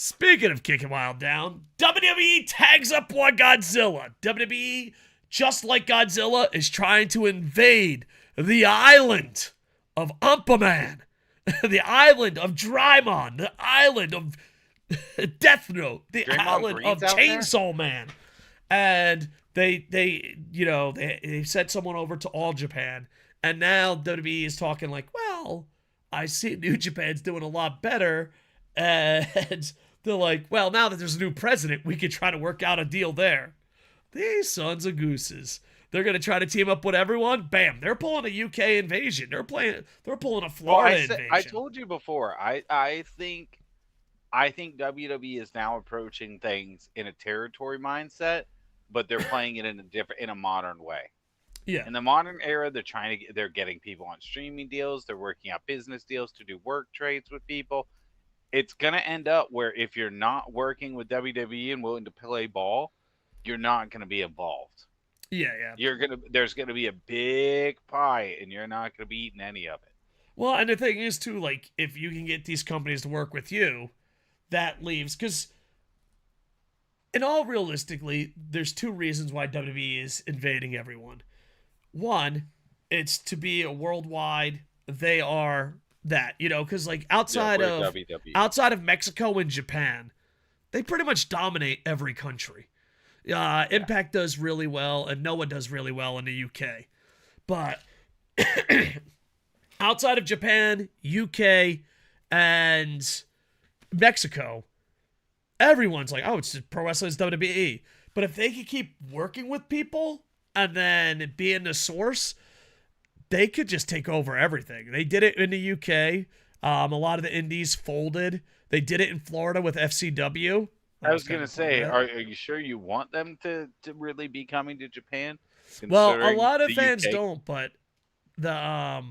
Speaking of kicking wild down, WWE tags up one Godzilla. WWE, just like Godzilla, is trying to invade the island of Umpaman, the island of Drymon, the island of Death Note, the Draymond island Green's of out there? Chainsaw Man. And they sent someone over to All Japan, and now WWE is talking like, well, I see New Japan's doing a lot better, and they're like, well, now that there's a new president, we could try to work out a deal there. These sons of gooses. They're gonna try to team up with everyone. Bam! They're pulling a UK invasion. They're pulling a Florida invasion. I told you before. I think WWE is now approaching things in a territory mindset, but they're playing it in a modern way. Yeah. In the modern era, they're getting people on streaming deals. They're working out business deals to do work trades with people. It's gonna end up where if you're not working with WWE and willing to play ball, you're not gonna be involved. Yeah. There's gonna be a big pie, and you're not gonna be eating any of it. Well, and the thing is too, like, if you can get these companies to work with you, that leaves, because in all realistically, there's two reasons why WWE is invading everyone. One, it's to be a worldwide. They are that, because like outside of Mexico and Japan, they pretty much dominate every country. Impact does really well, and Noah does really well in the UK. But outside of Japan, UK, and Mexico, everyone's like, oh, it's just pro wrestling, it's WWE. But if they could keep working with people and then being the source, they could just take over everything. They did it in the UK. A lot of the indies folded. They did it in Florida with FCW. I was going to say, are you sure you want them to really be coming to Japan? Well, a lot of fans don't, but a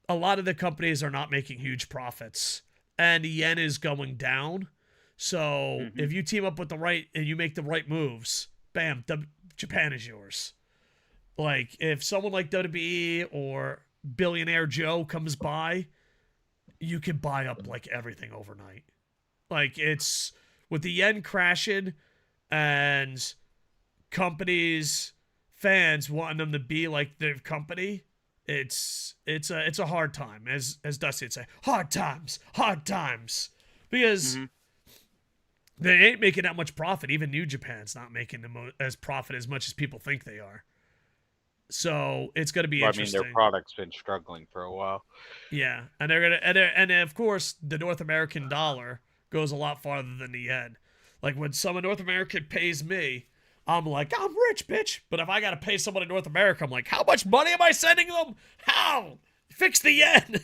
lot of the companies are not making huge profits, and the yen is going down. So if you team up with and you make the right moves, bam, Japan is yours. Like, if someone like WWE or Billionaire Joe comes by, you can buy up like everything overnight. Like, it's with the yen crashing and companies, fans wanting them to be like their company, it's a hard time, as Dusty would say, hard times, because they ain't making that much profit. Even New Japan's not making as profit as much as people think they are. So it's going to be interesting. I mean, their product's been struggling for a while. Yeah, and and of course the North American dollar goes a lot farther than the yen. Like, when someone North American pays me, I'm like, I'm rich, bitch. But if I got to pay someone in North America, I'm like, how much money am I sending them? How? Fix the yen.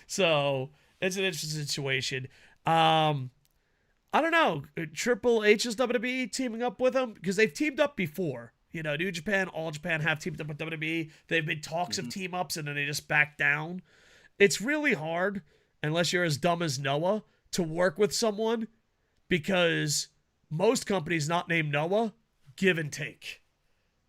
So it's an interesting situation. I don't know. Triple H's WWE teaming up with them, because they've teamed up before. New Japan, All Japan have teamed up with WWE. They've been talks of team ups, and then they just back down. It's really hard, unless you're as dumb as Noah, to work with someone, because most companies not named Noah give and take.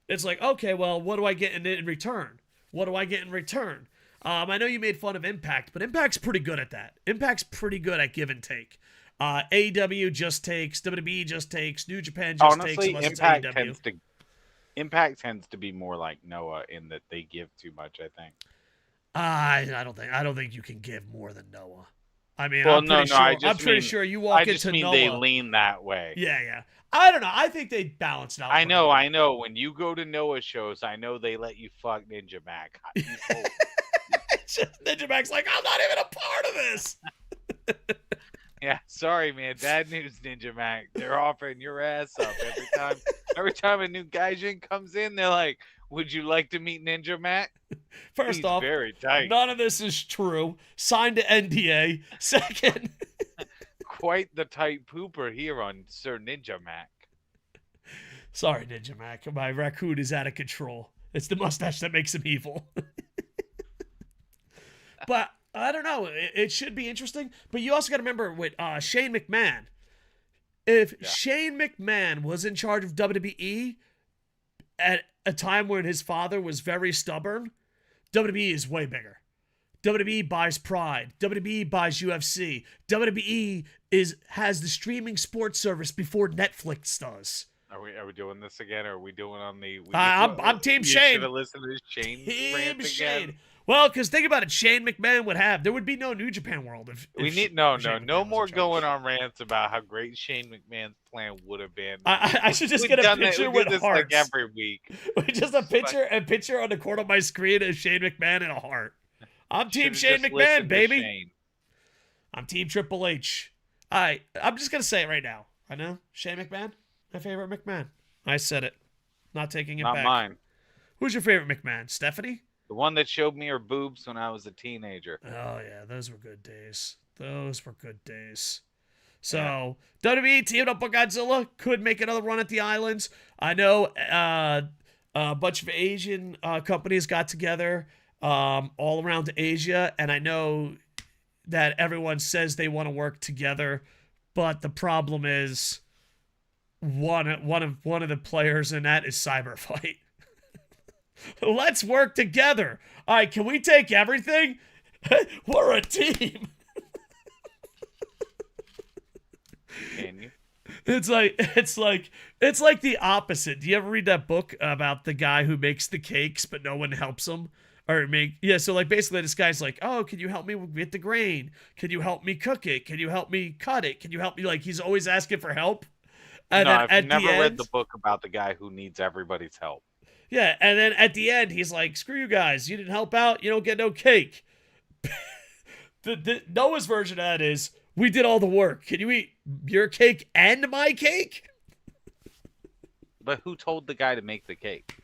It's like, okay, well, what do I get in return? What do I get in return? I know you made fun of Impact, but Impact's pretty good at that. Impact's pretty good at give and take. AEW just takes, WWE just takes, New Japan just takes, unless it's AEW. Impact tends to be more like Noah in that they give too much, I think. I don't think you can give more than Noah. I mean, well, I'm pretty sure you walk into Noah. They lean that way. Yeah. I don't know. I think they balance it out. I know. When you go to Noah shows, I know they let you fuck Ninja Mac. Ninja Mac's like, I'm not even a part of this. Yeah, sorry, man. Bad news, Ninja Mac. They're offering your ass up every time. Every time a new gaijin comes in, they're like, would you like to meet Ninja Mac? First off, very tight. None of this is true. Signed to NDA. Second, quite the tight pooper here on Sir Ninja Mac. Sorry, Ninja Mac. My raccoon is out of control. It's the mustache that makes him evil. But I don't know. It should be interesting. But you also got to remember with Shane McMahon. If Shane McMahon was in charge of WWE at a time when his father was very stubborn, WWE is way bigger. WWE buys Pride. WWE buys UFC. WWE has the streaming sports service before Netflix does. Are we doing this again? Or are we doing on the? I'm Team you Shane. Should have listened to Shane rant again. Well, because think about it, Shane McMahon there would be no New Japan World if we need no more going on rants about how great Shane McMahon's plan would have been. I should just get a picture with hearts. Like every week. Just a picture on the corner of my screen of Shane McMahon and a heart. I'm Team Shane McMahon, baby. I'm Team Triple H. I'm just gonna say it right now. I know Shane McMahon, my favorite McMahon. I said it. Not taking it back. Not mine. Who's your favorite McMahon? Stephanie? The one that showed me her boobs when I was a teenager. Oh, yeah. Those were good days. So, WWE teamed up with Godzilla. Could make another run at the islands. I know a bunch of Asian companies got together all around Asia. And I know that everyone says they want to work together. But the problem is one of the players in that is Cyberfight. Let's work together. All right, can we take everything? We're a team. Can you? It's like the opposite. Do you ever read that book about the guy who makes the cakes but no one helps him? So like basically this guy's like, "Oh, can you help me get the grain? Can you help me cook it? Can you help me cut it? Can you help me?" Like he's always asking for help. And I've never read the book about the guy who needs everybody's help. Yeah, and then at the end, he's like, "Screw you guys. You didn't help out. You don't get no cake." the Noah's version of that is, "We did all the work. Can you eat your cake and my cake?" But who told the guy to make the cake?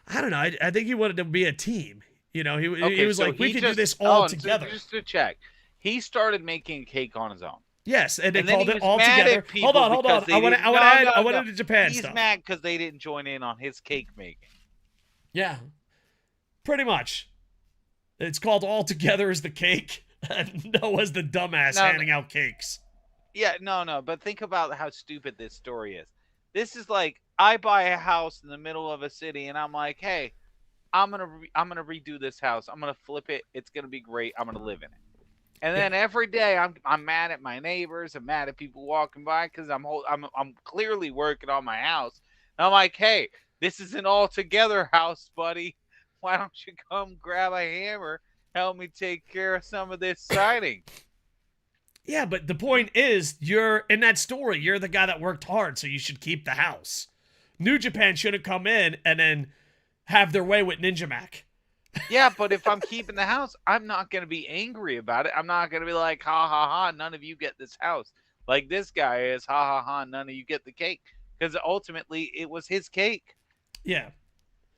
I don't know. I think he wanted to be a team. You know, he was so like, "We can do this all together." So just to check, he started making cake on his own. Yes, and they called it all together. Hold on. I want to Japan stuff. He's mad because they didn't join in on his cake making. Yeah, pretty much. It's called All Together is the Cake, and Noah's the dumbass handing out cakes. Yeah, no, but think about how stupid this story is. This is like, I buy a house in the middle of a city, and I'm like, hey, I'm gonna redo this house. I'm gonna flip it. It's gonna be great. I'm gonna live in it. And then every day I'm mad at my neighbors. I'm mad at people walking by because I'm clearly working on my house. And I'm like, hey, this is an all-together house, buddy. Why don't you come grab a hammer, help me take care of some of this siding? Yeah, but the point is, you're in that story. You're the guy that worked hard, so you should keep the house. New Japan shouldn't come in and then have their way with Ninja Mac. Yeah, but if I'm keeping the house, I'm not going to be angry about it. I'm not going to be like, ha, ha, ha, none of you get this house. Like this guy is, ha, ha, ha, none of you get the cake. Because ultimately, it was his cake. Yeah.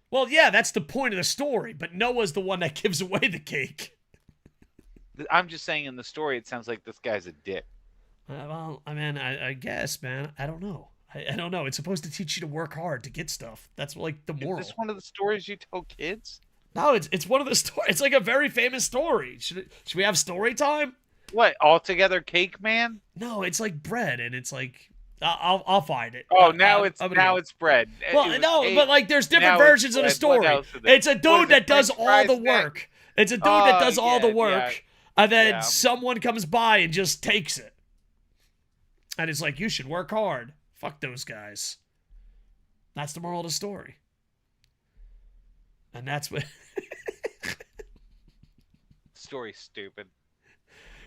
Well, yeah, that's the point of the story, but Noah's the one that gives away the cake. I'm just saying in the story, it sounds like this guy's a dick. Well, I mean, I guess, man. I don't know. I don't know. It's supposed to teach you to work hard to get stuff. That's like the moral. Is this one of the stories you tell kids? No, it's one of the stories. It's like a very famous story. Should we have story time? What, All Together Cake Man? No, it's like bread, and it's like I'll find it. Oh, now it's bread. Well, no, cake, but like there's different versions of the story. It's a dude that does all the work. It's a dude that does all the work, and then someone comes by and just takes it, and it's like, you should work hard. Fuck those guys. That's the moral of the story. And that's what... Story's stupid.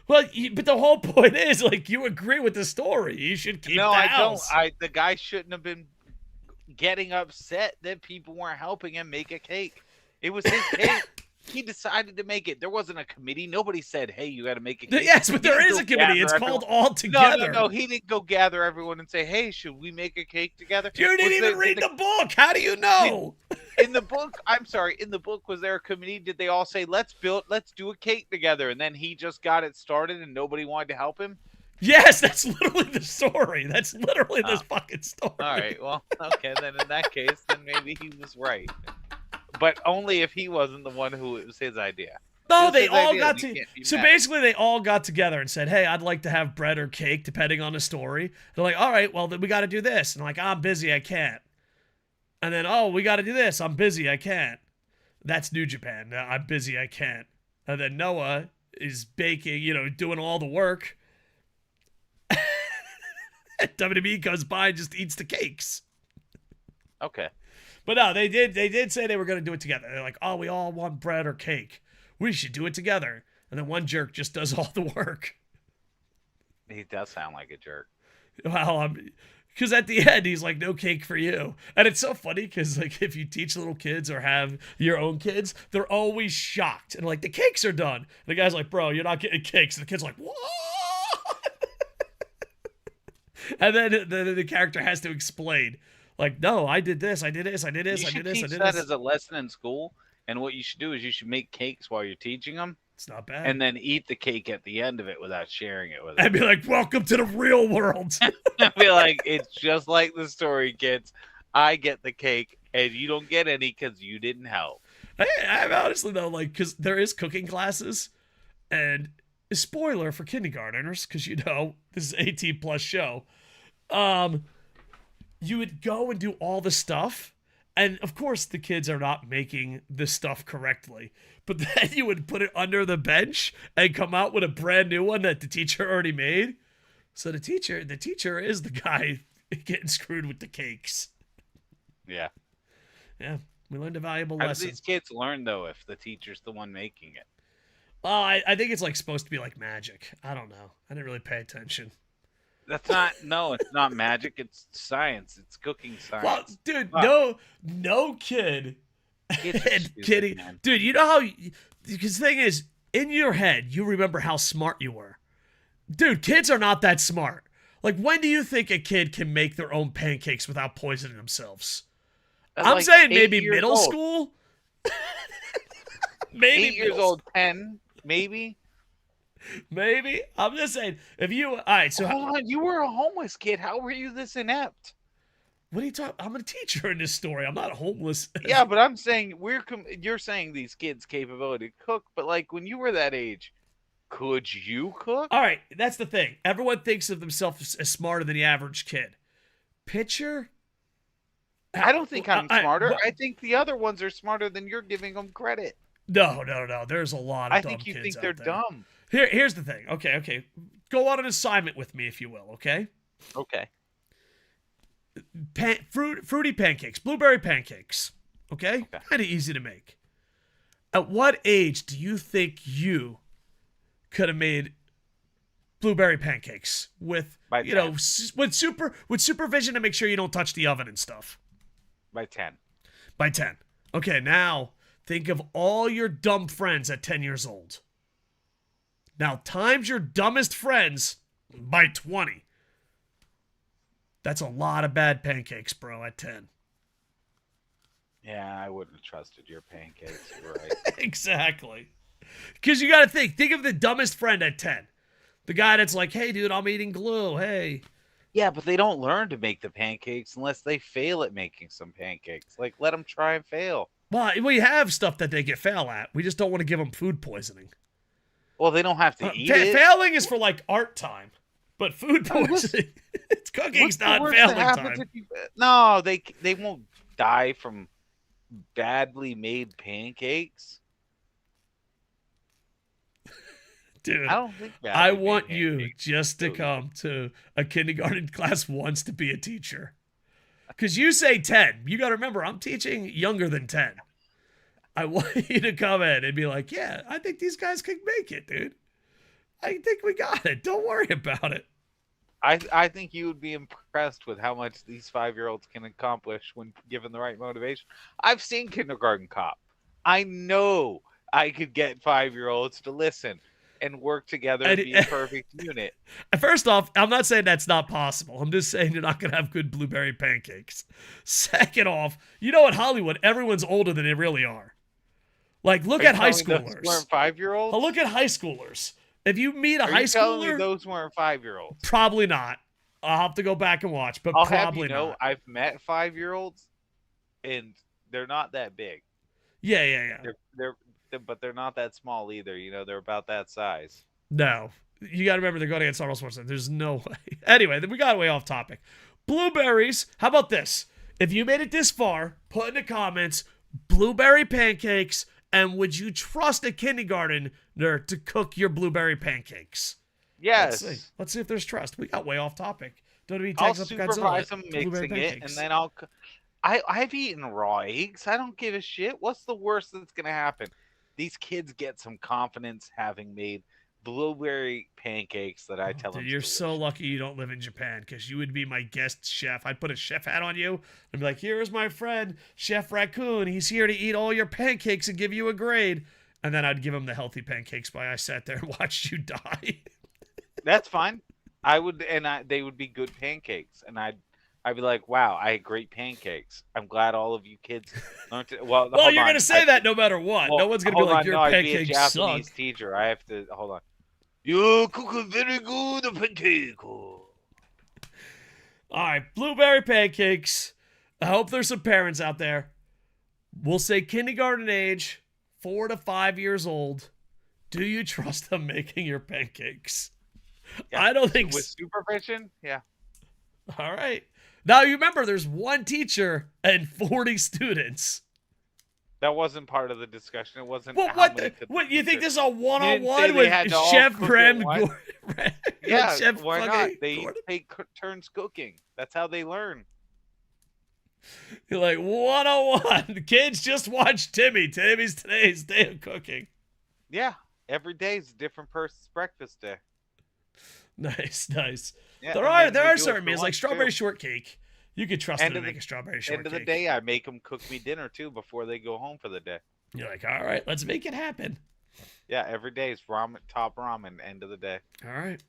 Well, but the whole point is, like, you agree with the story. You should keep the house. No, I don't. The guy shouldn't have been getting upset that people weren't helping him make a cake. It was his cake. He decided to make it. There wasn't a committee. Nobody said, hey, you got to make a cake. Yes, but there is a committee. It's called All Together. No. He didn't go gather everyone and say, hey, should we make a cake together? You didn't even read the book. How do you know? In the book, in the book, was there a committee? Did they all say, let's do a cake together? And then he just got it started and nobody wanted to help him? Yes, that's literally the story. That's literally this fucking story. All right, well, okay, then in that case, then maybe he was right. But only if he wasn't the one who it was his idea. No, they all got to. So basically, they all got together and said, "Hey, I'd like to have bread or cake, depending on the story." They're like, "All right, well, then we got to do this." And I'm like, "I'm busy, I can't." And then, "Oh, we got to do this. I'm busy, I can't." That's New Japan. I'm busy, I can't. And then Noah is baking, doing all the work. And WWE goes by and just eats the cakes. Okay. But no, they did say they were going to do it together. They're like, oh, we all want bread or cake. We should do it together. And then one jerk just does all the work. He does sound like a jerk. Well, because at the end, he's like, no cake for you. And it's so funny because, like, if you teach little kids or have your own kids, they're always shocked. And, like, the cakes are done. And the guy's like, bro, you're not getting cakes. And the kid's like, what? And then the character has to explain. Like, no, I did this, I did this, I did this, I did this, I did this. You should teach that as a lesson in school. And what you should do is you should make cakes while you're teaching them. It's not bad. And then eat the cake at the end of it without sharing it with them. I'd be like, welcome to the real world. I'd be like, it's just like the story, kids. I get the cake, and you don't get any because you didn't help. I'm honestly, though, like, because there is cooking classes. And spoiler for kindergartners, because, this is an 18-plus show. You would go and do all the stuff. And, of course, the kids are not making the stuff correctly. But then you would put it under the bench and come out with a brand new one that the teacher already made. So the teacher is the guy getting screwed with the cakes. Yeah. Yeah. We learned a valuable lesson. How lesson. do these kids learn, though, if the teacher's the one making it? Well, I think it's like supposed to be like magic. I don't know. I didn't really pay attention. It's not magic. It's science. It's cooking science. Well, dude, no kid. Kidding. Dude, you know how, because the thing is, in your head, you remember how smart you were. Dude, kids are not that smart. Like, when do you think a kid can make their own pancakes without poisoning themselves? I'm like saying maybe middle school. Maybe 8 years old, 10, maybe. Maybe. I'm just saying, if you... All right, so... Hold on, you were a homeless kid. How were you this inept? What are you talking... I'm a teacher in this story. I'm not homeless. Yeah, but I'm saying, you're saying these kids' capability to cook, but, like, when you were that age, could you cook? All right, that's the thing. Everyone thinks of themselves as smarter than the average kid. Picture... I don't think I'm smarter. I think the other ones are smarter than you're giving them credit. No. There's a lot of dumb kids out there. I think you think they're dumb. Here's the thing. Okay. Go on an assignment with me, if you will, okay? Okay. Fruity pancakes, blueberry pancakes, okay? Kind of easy to make. At what age do you think you could have made blueberry pancakes with, with supervision to make sure you don't touch the oven and stuff? By 10. By 10. Okay, now think of all your dumb friends at 10 years old. Now, times your dumbest friends by 20. That's a lot of bad pancakes, bro, at 10. Yeah, I wouldn't have trusted your pancakes. You're right. Exactly. Because you got to think of the dumbest friend at 10. The guy that's like, hey, dude, I'm eating glue. Hey. Yeah, but they don't learn to make the pancakes unless they fail at making some pancakes. Like, let them try and fail. Well, we have stuff that they fail at. We just don't want to give them food poisoning. Well, they don't have to eat it. Failing is for, like, art time. But food poisoning, cooking's not failing time. No, they won't die from badly made pancakes. Dude, I don't think I want you just to come to a kindergarten class once to be a teacher. Because you say 10. You got to remember, I'm teaching younger than 10. I want you to come in and be like, yeah, I think these guys can make it, dude. I think we got it. Don't worry about it. I think you would be impressed with how much these 5-year-olds can accomplish when given the right motivation. I've seen Kindergarten Cop. I know I could get 5-year-olds to listen and work together and be a perfect unit. First off, I'm not saying that's not possible. I'm just saying you're not going to have good blueberry pancakes. Second off, you know, in Hollywood, everyone's older than they really are. Like, look at high schoolers. Those weren't 5-year-olds? Look at high schoolers. If you meet a high schooler, telling me those weren't 5-year-olds? Probably not. I'll have to go back and watch, but I'll probably have you know, not. I've met 5-year-olds, and they're not that big. Yeah. But they're not that small either. You know, they're about that size. No, you got to remember they're going against Arnold Schwarzenegger. There's no way. Anyway, we got way off topic. Blueberries. How about this? If you made it this far, put in the comments blueberry pancakes And would you trust a kindergartner to cook your blueberry pancakes? Yes. Let's see if there's trust. We got way off topic. WWE I'll tags up supervise Godzilla them blueberry mixing it, and pancakes. then I've eaten raw eggs. I don't give a shit. What's the worst that's gonna happen? These kids get some confidence having made blueberry pancakes that I tell them. You're so lucky you don't live in Japan, because you would be my guest chef. I'd put a chef hat on you and be like, here's my friend, Chef Raccoon. He's here to eat all your pancakes and give you a grade. And then I'd give him the healthy pancakes while I sat there and watched you die. That's fine. I would, and they would be good pancakes, and I'd be like, wow, I had great pancakes. I'm glad all of you kids learned to. Well, you're gonna say that no matter what. No one's gonna be like, your pancakes I'd be a Japanese suck. teacher. I have to hold on. You cook a very good pancake. All right, blueberry pancakes. I hope there's some parents out there. We'll say kindergarten age, 4 to 5 years old. Do you trust them making your pancakes? Yeah. I don't think with supervision. Yeah. All right. Now you remember, there's one teacher and 40 students. That wasn't part of the discussion. It wasn't. What you think this is a one-on-one with Chef Graham? Yeah, Chef why not? They take turns cooking. That's how they learn. You're like, 101. Kids, just watch Timmy. Timmy's today's day of cooking. Yeah, every day is a different person's breakfast day. Nice. Yeah, there are certain meals like strawberry shortcake. You could trust them to make a strawberry shortcake. End of the day, I make them cook me dinner too before they go home for the day. You're like, all right, let's make it happen. Yeah, every day is ramen, top ramen. End of the day. All right.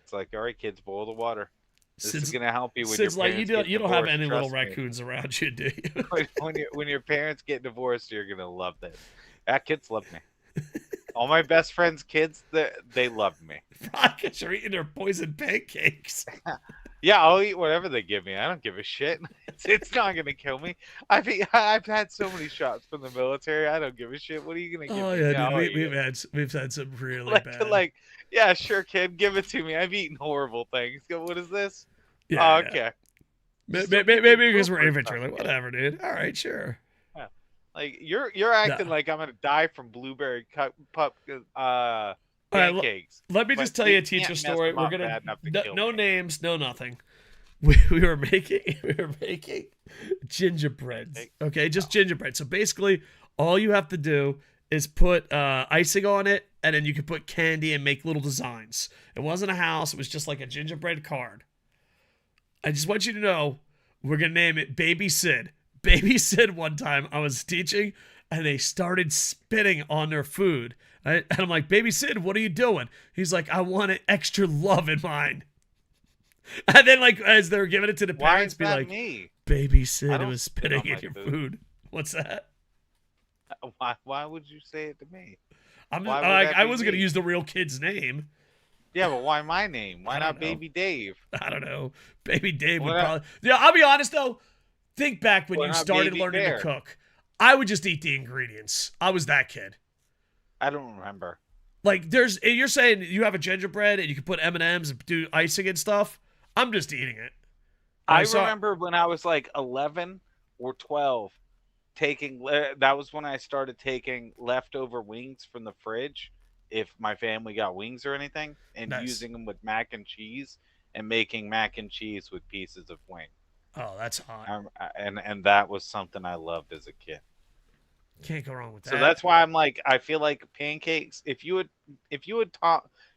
It's like, all right, kids, boil the water. This is gonna help you with your parents. Like, you don't have any little raccoons around you, do you? when your parents get divorced, you're gonna love this. Kids love me. All my best friends' kids, they love me. Rockets are eating their poisoned pancakes. Yeah, I'll eat whatever they give me. I don't give a shit. It's not gonna kill me. I've had so many shots from the military. I don't give a shit. What are you gonna give me? Oh yeah, dude, we've had some really bad. Like, yeah, sure, kid, give it to me. I've eaten horrible things. What is this? Yeah. Oh, okay. Maybe because we're infantry. Like, whatever, dude. All right, sure. Yeah. Like you're acting like I'm gonna die from blueberry pancakes. Let me just tell you a teacher story. We're gonna no names, no nothing. We were making gingerbreads. Okay, just gingerbread. So basically, all you have to do is put icing on it, and then you can put candy and make little designs. It wasn't a house. It was just like a gingerbread card. I just want you to know, we're going to name it Baby Sid. Baby Sid, one time I was teaching, and they started spitting on their food. And I'm like, Baby Sid, what are you doing? He's like, I want an extra love in mine. And then, like, as they're giving it to the parents, be like, me? Baby Sid was spitting in your food. What's that? Why would you say it to me? I wasn't going to use the real kid's name. Yeah, but why my name? Why not Baby Dave? I don't know. Baby Dave would probably... Yeah, I'll be honest, though. Think back when you started learning to cook. I would just eat the ingredients. I was that kid. I don't remember. Like, you're saying you have a gingerbread and you can put M&Ms and do icing and stuff. I'm just eating it. I remember when I was like 11 or 12, that was when I started taking leftover wings from the fridge, if my family got wings or anything, and using them with mac and cheese and making mac and cheese with pieces of wing. Oh, that's hot. And that was something I loved as a kid. Can't go wrong with that. So that's why I'm like, I feel like pancakes, if you would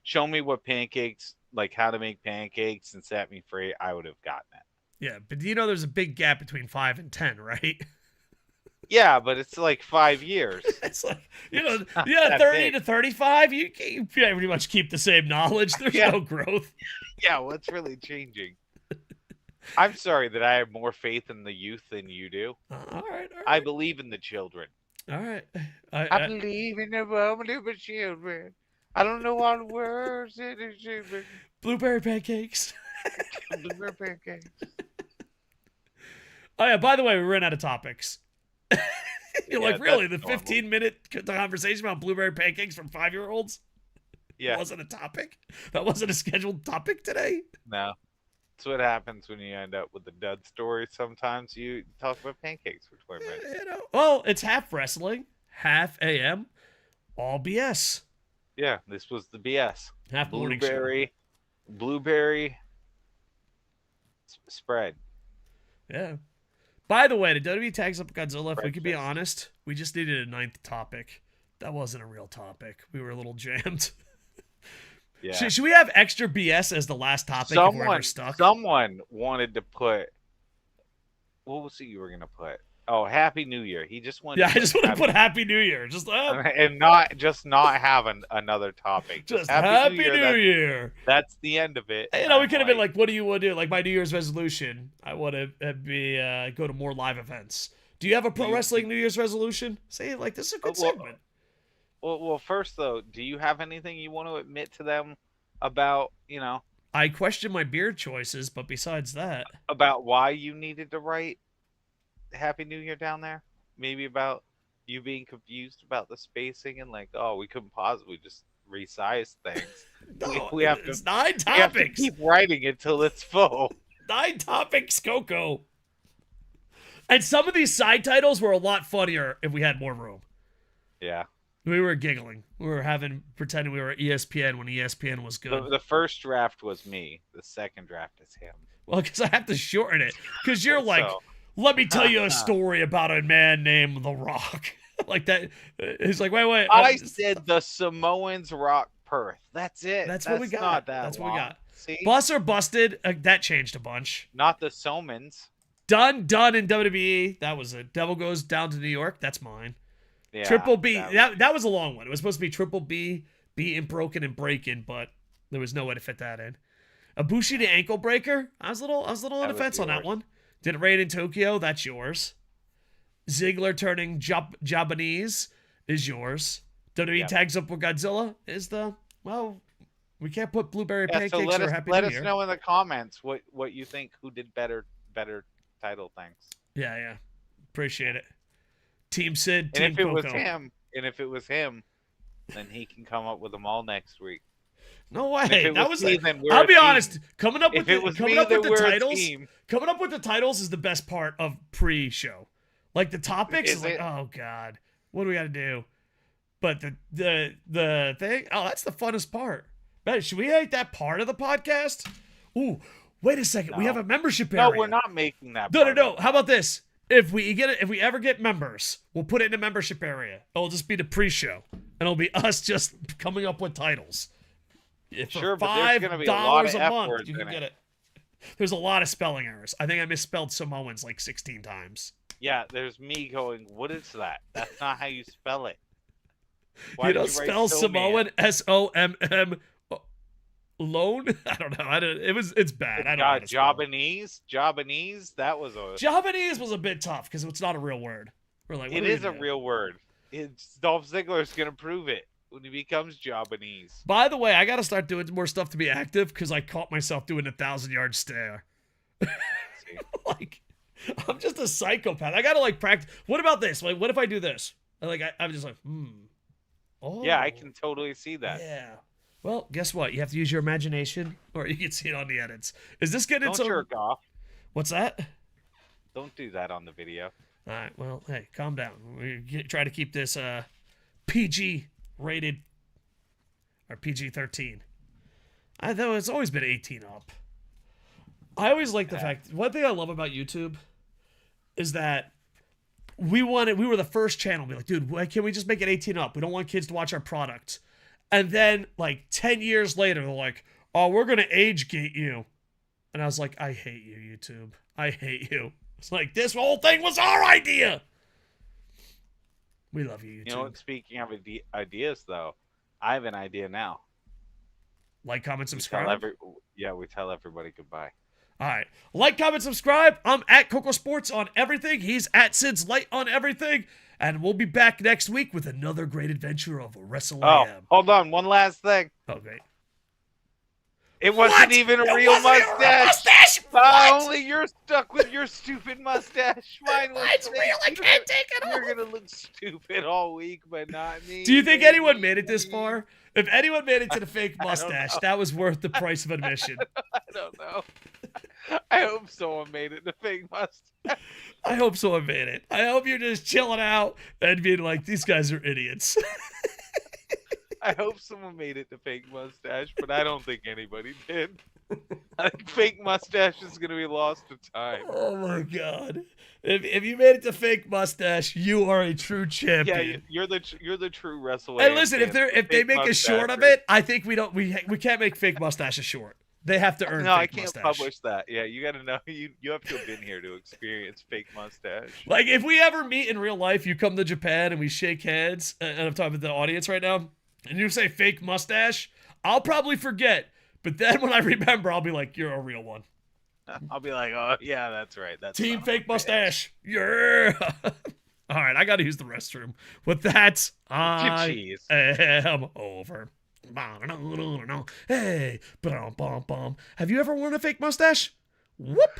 show me what pancakes, like how to make pancakes and set me free, I would have gotten it. Yeah, but there's a big gap between 5 and 10, right? Yeah, but it's like 5 years. It's like, 30 to 35, you pretty much keep the same knowledge. There's no growth. Yeah, what's really changing? I'm sorry that I have more faith in the youth than you do. All right. I believe in the children. All right. I believe in the moment of the children. I don't know all the words in the children. Blueberry pancakes. Blueberry pancakes. Oh, yeah, by the way, we ran out of topics. You're like, really? The 15-minute conversation about blueberry pancakes from 5-year-olds? Yeah. That wasn't a topic? That wasn't a scheduled topic today? No. That's what happens when you end up with a dud story. Sometimes you talk about pancakes for 20 minutes. Well, it's half wrestling, half AM, all BS. Yeah, this was the BS. Half morning show. Blueberry spread. Yeah. By the way, the WWE tags up Godzilla. If we could be Breakfast. honest, we just needed a 9th topic. That wasn't a real topic. We were a little jammed. Yeah. Should we have extra BS as the last topic if we're ever stuck? Someone wanted to put. What was it you were gonna put? Oh, Happy New Year. He just wanted. Yeah, I just want to put Happy New Year. Just and not have another topic. Just Happy New Year. That's the end of it. You know, we could have been like, what do you want to do? Like my New Year's resolution, I want to be go to more live events. Do you have a pro wrestling New Year's resolution? Say like this is a good segment. Well, first though, do you have anything you want to admit to them about, I question my beard choices, but besides that, about why you needed to write Happy New Year down there? Maybe about you being confused about the spacing and like, oh, we couldn't possibly just resize things. No, we have it's to 9 topics. We have to keep writing it till it's full. 9 topics, Koco. And some of these side titles were a lot funnier if we had more room. Yeah. We were giggling. We were pretending we were at ESPN when ESPN was good. The first draft was me. The second draft is him. Well, because I have to shorten it. Because you're like, let me tell you a story about a man named The Rock. Like that. He's like, wait. I said the Samoans rock Perth. That's it. That's what we got. That's what we got. See? Bus or busted. That changed a bunch. Not the Somans. Done in WWE. That was it. Devil Goes Down to New York. That's mine. Yeah, Triple B. That was a long one. It was supposed to be Triple B, beaten, broken, and breaking, but there was no way to fit that in. Ibushi the ankle breaker. I was a little on the fence on that one. Did it rain in Tokyo? That's yours. Ziggler turning Japanese is yours. WWE tags up with Godzilla is we can't put blueberry pancakes or Happy New Year. Let us know in the comments what you think, who did better title things. Yeah. Appreciate it. Team Sid, Team Koco. If it was him, then he can come up with them all next week. No way. That was I'll be honest. Coming up with the titles is the best part of pre-show. Like the topics is like, oh god, what do we got to do? But the thing, that's the funnest part. Bet, should we make that part of the podcast? Ooh, wait a second. No. We have a membership area. No, we're not making that. No. How about this? If we ever get members, we'll put it in the membership area. It'll just be the pre-show, and it'll be us just coming up with titles. Sure, but there's going to be a lot of F words you can get it. There's a lot of spelling errors. I think I misspelled Samoans like 16 times. Yeah, there's me going, what is that? That's not how you spell it. You don't spell Samoan SOMM loan? I don't know. It's bad. I don't know. Japanese? That was Japanese was a bit tough because it's not a real word. We're like, it is a real word. Dolph Ziggler's going to prove it when he becomes Japanese. By the way, I got to start doing more stuff to be active because I caught myself doing 1,000-yard stare. Like, I'm just a psychopath. I got to practice. What about this? Like, what if I do this? I'm just like, Oh. Yeah, I can totally see that. Yeah. Well, guess what? You have to use your imagination, or you can see it on the edits. Is this getting Don't jerk off. What's that? Don't do that on the video. All right. Well, hey, calm down. We try to keep this PG rated or PG-13. Though it's always been 18 up. I always like the fact. One thing I love about YouTube is that we were the first channel to be like, dude, why can't we just make it 18 up? We don't want kids to watch our product. And then 10 years later, they're like, oh, we're going to age gate you. And I was like, I hate you, YouTube. I hate you. It's like, this whole thing was our idea. We love you, YouTube. You know what? Speaking of ideas, though, I have an idea now. Like, comment, subscribe. We tell everybody goodbye. All right. Like, comment, subscribe. I'm at KocoSports on everything. He's at SidsLight on everything. And we'll be back next week with another great adventure of Wrestle AM. Hold on. One last thing. Okay. It wasn't even a real mustache. Only you're stuck with your stupid mustache. Mine's real. I can't take it off. You're going to look stupid all week, but not me. Do you think anyone made it this far? If anyone made it to the fake mustache, that was worth the price of admission. I don't know. I hope someone made it the fake mustache. I hope someone made it. I hope you're just chilling out and being like, these guys are idiots. I hope someone made it the fake mustache, but I don't think anybody did. I think fake mustache is going to be lost to time. Oh my god! If you made it to fake mustache, you are a true champion. Yeah, you're the true Wrestle And AM listen, fan. if they make a short of it, I think we can't make fake mustache a short. They have to earn. No, fake I can't mustache. publish that. Yeah, you got to know you have to have been here to experience fake mustache. Like if we ever meet in real life, you come to Japan and we shake heads, and I'm talking to the audience right now, and you say fake mustache, I'll probably forget. But then when I remember, I'll be like, you're a real one. I'll be like, oh, yeah, that's right. That's Team fake mustache. Yeah. All right, I got to use the restroom. With that, I am over. Hey, have you ever worn a fake mustache? Whoop.